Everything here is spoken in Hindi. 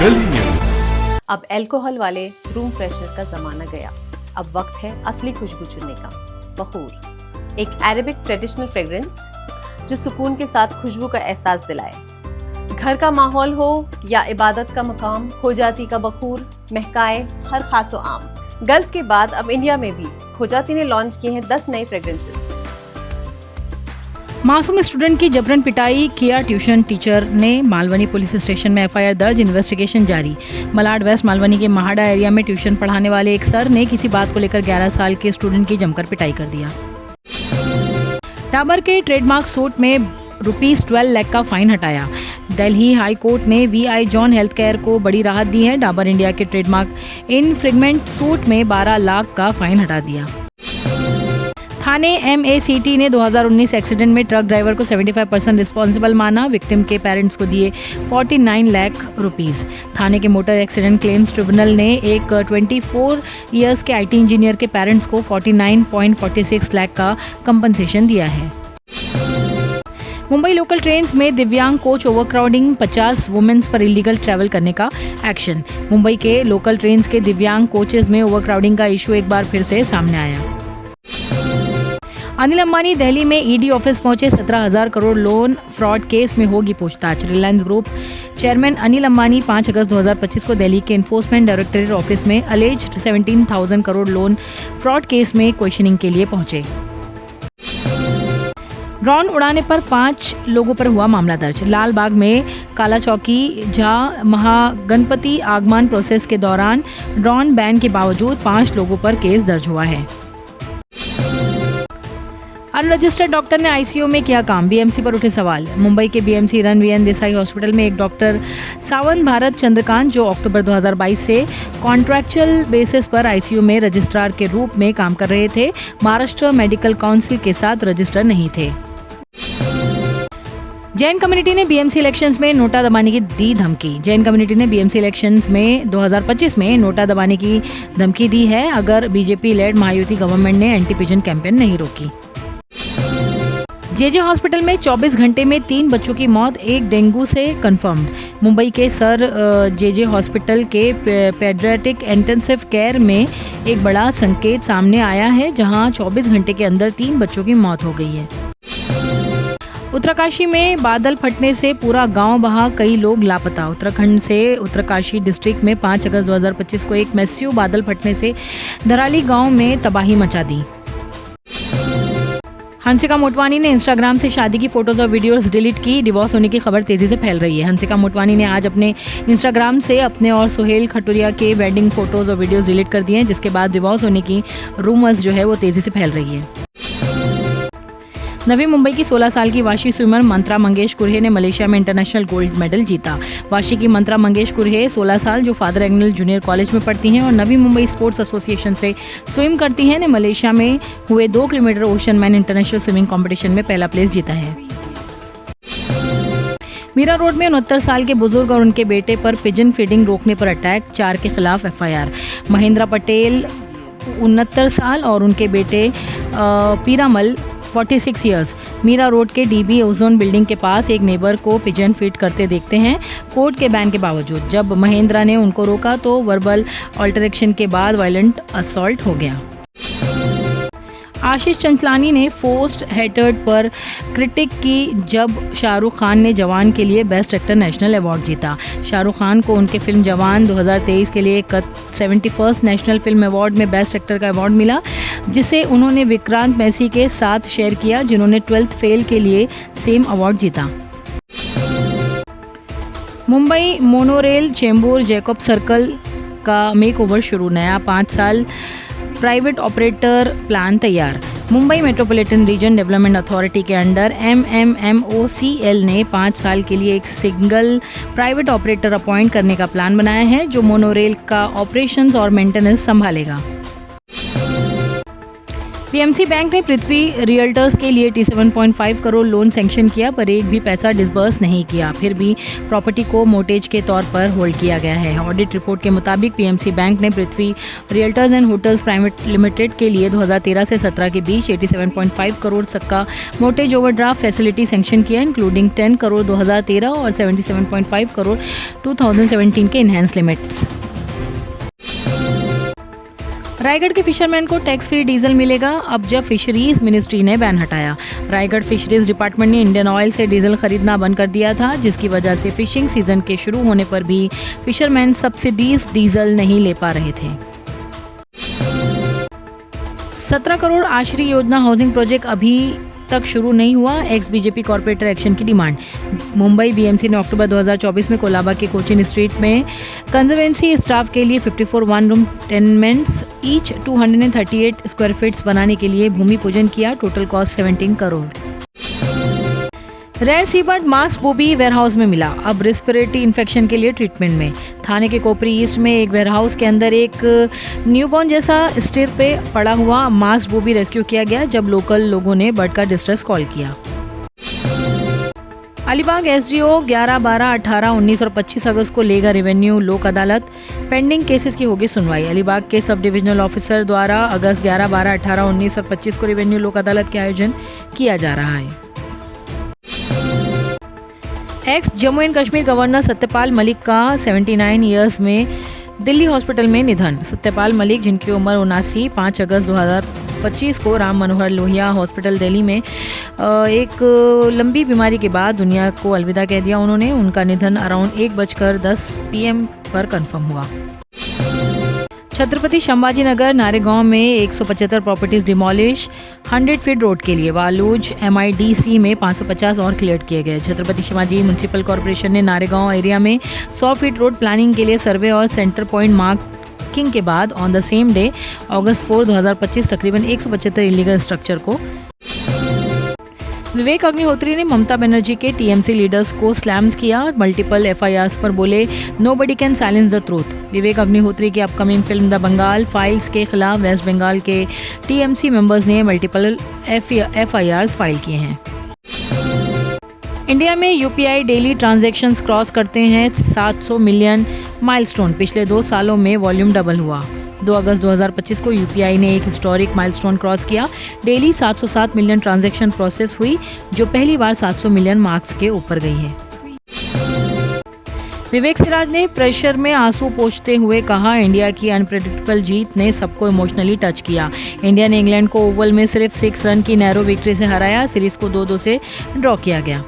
दिल्ली न्यूज। अब अल्कोहल वाले रूम फ्रेशनर का जमाना गया। अब वक्त है असली खुशबू चुनने का। बखूर, एक अरेबिक ट्रेडिशनल फ्रेग्रेंस जो सुकून के साथ खुशबू का एहसास दिलाए। घर का माहौल हो या इबादत का मकाम, खोजाती का बखूर महकाए हर खासो आम। गल्फ के बाद अब इंडिया में भी खोजाती ने लॉन्च किए हैं 10 नए फ्रेग्रेंसेस। मासूम स्टूडेंट की जबरन पिटाई किया ट्यूशन टीचर ने, मालवनी पुलिस स्टेशन में एफआईआर दर्ज, इन्वेस्टिगेशन जारी। मलाड वेस्ट मालवनी के महाड़ा एरिया में ट्यूशन पढ़ाने वाले एक सर ने किसी बात को लेकर 11 साल के स्टूडेंट की जमकर पिटाई कर दिया। डाबर के ट्रेडमार्क सूट में ₹12 लाख का फाइन हटाया। दिल्ली हाई कोर्ट ने वीआई जॉन हेल्थ केयर को बड़ी राहत दी है। डाबर इंडिया के ट्रेडमार्क इनफ्रिंगमेंट सूट में 12 लाख का फाइन हटा दिया। थाने MACT ने 2019 एक्सीडेंट में ट्रक ड्राइवर को 75% रिस्पॉन्सिबल माना। विक्टिम के पेरेंट्स को दिए 49 लाख रुपीस। थाने के मोटर एक्सीडेंट क्लेम्स ट्रिब्यूनल ने एक 24 इयर्स के IT इंजीनियर के पेरेंट्स को 49.46 लाख का कंपनसेशन दिया है। मुंबई लोकल ट्रेन्स में दिव्यांग कोच ओवरक्राउडिंग, 50 वुमेन्स पर इलीगल ट्रैवल करने का एक्शन। मुंबई के लोकल ट्रेन्स के दिव्यांग कोचेज में ओवरक्राउडिंग का इशू एक बार फिर से सामने आया। अनिल अंबानी दिल्ली में ED ऑफिस पहुंचे। 17,000 करोड़ लोन फ्रॉड केस में होगी पूछताछ। रिलायंस ग्रुप चेयरमैन अनिल अंबानी 5 अगस्त 2025 को दिल्ली के एनफोर्समेंट डायरेक्टरेट ऑफिस में alleged 17,000 crore loan fraud case में क्वेश्चनिंग के लिए पहुंचे। ड्रोन उड़ाने पर 5 लोगों पर हुआ मामला दर्ज। लाल बाग में काला चौकी जहां महागणपति आगमन प्रोसेस के दौरान ड्रोन बैन के बावजूद 5 लोगों पर केस दर्ज हुआ है। अनरजिस्टर्ड डॉक्टर ने ICU में किया काम, BMC पर उठे सवाल। मुंबई के BMC run VN Desai hospital में एक डॉक्टर सावन भारत चंद्रकांत, जो अक्टूबर 2022 से कॉन्ट्रैक्चुअल बेसिस पर ICU में रजिस्ट्रार के रूप में काम कर रहे थे, महाराष्ट्र मेडिकल काउंसिल के साथ रजिस्टर नहीं थे। जैन कम्युनिटी ने BMC इलेक्शंस में नोटा दबाने की दी धमकी। जैन कम्युनिटी ने BMC इलेक्शंस में 2025 में नोटा दबाने की धमकी दी है अगर BJP लेड महायुति गवर्नमेंट ने एंटी पिजन कैंपेन नहीं रोकी। JJ हॉस्पिटल में 24 घंटे में 3 बच्चों की मौत, एक डेंगू से कंफर्म्ड। मुंबई के सर JJ हॉस्पिटल के पेडियाट्रिक इंटेंसिव केयर में एक बड़ा संकेत सामने आया है, जहां 24 घंटे के अंदर 3 बच्चों की मौत हो गई है। उत्तरकाशी में बादल फटने से पूरा गांव बहा, कई लोग लापता। उत्तराखंड से उत्तरकाशी डिस्ट्रिक्ट में 5 अगस्त 2025 को एक मैसिव बादल फटने से धराली गांव में तबाही मचा दी। हंसिका मोटवानी ने इंस्टाग्राम से शादी की फोटोज और वीडियोस डिलीट की। डिवोर्स होने की खबर तेजी से फैल रही है। हंसिका मोटवानी ने आज अपने इंस्टाग्राम से अपने और सोहेल खटुरिया के वेडिंग फोटोज और वीडियोस डिलीट कर दिए हैं, जिसके बाद डिवोर्स होने की रूमर्स जो है वो तेजी से फैल रही है। नवी मुंबई की 16 साल की वाशी स्विमर मंत्रा मंगेश कुरहे ने मलेशिया में इंटरनेशनल गोल्ड मेडल जीता। वाशी की मंत्रा मंगेश कुरहे 16 साल, जो फादर एग्नेल जूनियर कॉलेज में पढ़ती हैं और नवी मुंबई स्पोर्ट्स एसोसिएशन से स्विम करती हैं, ने मलेशिया में हुए 2 kilometre ocean man international swimming competition में पहला प्लेस जीता है। मीरा रोड में 69 साल के बुजुर्ग और उनके बेटे पर पिजन फीडिंग रोकने पर अटैक, 4 के खिलाफ FIR। महेंद्रा पटेल 69 साल और उनके बेटे पीरामल 46 इयर्स मीरा रोड के DB ओजोन बिल्डिंग के पास एक नेबर को पिजन फीड करते देखते हैं कोर्ट के बैन के बावजूद। जब महेंद्रा ने उनको रोका तो वर्बल अल्टरेक्शन के बाद वायलेंट असॉल्ट हो गया। आशीष चंचलानी ने फोस्ट हेटेड पर क्रिटिक की जब शाहरुख खान ने जवान के लिए बेस्ट एक्टर नेशनल अवार्ड जीता। शाहरुख खान को उनके फिल्म जवान 2023 के लिए 71st नेशनल फिल्म अवार्ड में बेस्ट एक्टर का अवार्ड मिला, जिसे उन्होंने विक्रांत मैसी के साथ शेयर किया, जिन्होंने 12th फेल के लिए सेम अवार्ड जीता। Mumbai monorail Chembur Jacob circle का मेकओवर शुरू, नया 5 साल प्राइवेट ऑपरेटर प्लान तैयार। Mumbai metropolitan region development authority के अंडर MMMOCL ने 5 साल के लिए एक सिंगल प्राइवेट ऑपरेटर अपॉइंट करने का प्लान बनाया है, जो मोनोरेल का ऑपरेशंस और मेंटेनेंस संभालेगा। पीएमसी बैंक ने पृथ्वी रियल्टर्स के लिए 87.5 करोड़ लोन सैंक्शन किया, पर एक भी पैसा डिसबर्स नहीं किया। फिर भी प्रॉपर्टी को मोर्टगेज के तौर पर होल्ड किया गया है। ऑडिट रिपोर्ट के मुताबिक पीएमसी बैंक ने Prithvi realtors and hotels private limited के लिए 2013 से 17 के बीच 87.5 करोड़ तक का मोर्टगेज ओवरड्राफ्ट फैसिलिटी सैंक्शन किया, इंक्लूडिंग 10 करोड़ 2013 और 77.5 करोड़ 2017 के इनहैंस लिमिट्स। रायगढ़ के फिशरमैन को टैक्स फ्री डीजल मिलेगा अब जब फिशरीज मिनिस्ट्री ने बैन हटाया। रायगढ़ फिशरीज डिपार्टमेंट ने इंडियन ऑयल से डीजल खरीदना बंद कर दिया था, जिसकी वजह से फिशिंग सीजन के शुरू होने पर भी फिशरमैन सब्सिडीज डीजल नहीं ले पा रहे थे। 17 करोड़ आश्रय योजना हाउसिंग प्रोजेक्ट अभी तक शुरू नहीं हुआ, एक्स बीजेपी कॉर्पोरेटर एक्शन की डिमांड। मुंबई बीएमसी ने अक्टूबर 2024 में कोलाबा के कोचिन स्ट्रीट में कंजर्वेंसी स्टाफ के लिए 54 one room tenements each 238 square feets बनाने के लिए भूमि पूजन किया। Total cost 17 crore. Rare seabird mask booby warehouse में मिला, अब रेस्पिरेटरी इन्फेक्शन के लिए ट्रीटमेंट में। थाने के कोपरी ईस्ट में एक वेयरहाउस के अंदर एक न्यूबॉर्न जैसा स्टेयर पे पड़ा हुआ मास्क बोबी रेस्क्यू किया गया जब लोकल लोगों ने बर्ड का डिस्ट्रेस कॉल किया। अलीबाग एसडीओ 11, 12, 18, 19 और 25 अगस्त को लेगा रेवेन्यू लोक अदालत, पेंडिंग केसेस की होगी सुनवाई। अलीबाग के सब डिविजनल ऑफिसर द्वारा अगस्त 11, 12, 18, 19 और 25 को रेवेन्यू लोक अदालत के आयोजन किया जा रहा है। X Jammu and Kashmir governor Satyapal Malik का 79 ईयर्स में दिल्ली हॉस्पिटल में निधन। सत्यपाल मलिक, जिनकी उम्र 79, 5 अगस्त 2025 को राम मनोहर लोहिया हॉस्पिटल दिल्ली में एक लंबी बीमारी के बाद दुनिया को अलविदा कह दिया। उनका निधन अराउंड 1:10 PM पर कंफर्म हुआ। छत्रपति संभाजी नगर नारेगांव में 175 प्रॉपर्टीज डिमोलिश 100 फीट रोड के लिए। वालूज MIDC में 550 और क्लियर किए गए। छत्रपति शिवाजी म्युनिसिपल कॉर्पोरेशन ने नारेगांव एरिया में 100 फीट रोड प्लानिंग के लिए सर्वे और सेंटर पॉइंट मार्किंग के बाद ऑन द सेम डे अगस्त 4, 2025 तकरीबन 175 इलीगल स्ट्रक्चर को। विवेक अग्निहोत्री ने ममता बनर्जी के TMC लीडर्स को स्लैम्स किया और मल्टीपल FIRs पर बोले nobody can silence the truth. Vivek Agnihotri की upcoming film the Bengal files के खिलाफ वेस्ट बंगाल के TMC मेंबर्स ने मल्टीपल FIRs फाइल किए हैं। इंडिया में UPI डेली ट्रांजैक्शंस क्रॉस करते हैं 700 मिलियन माइलस्टोन। पिछले 2 सालों में वॉल्यूम डबल हुआ। 2 अगस्त 2025 को UPI ने एक हिस्टोरिक माइलस्टोन क्रॉस किया। डेली 707 मिलियन ट्रांजैक्शन प्रोसेस हुई, जो पहली बार 700 मिलियन मार्क्स के ऊपर गई है। विवेक सिराज ने प्रेशर में आंसू पोंछते हुए कहा, इंडिया की अनप्रेडिक्टेबल जीत ने सबको इमोशनली टच किया। इंडिया ने इंग्लैंड को ओवल में सिर्फ 6 रन की नैरो विक्ट्री से हराया। सीरीज को 2-2 से ड्रॉ किया गया।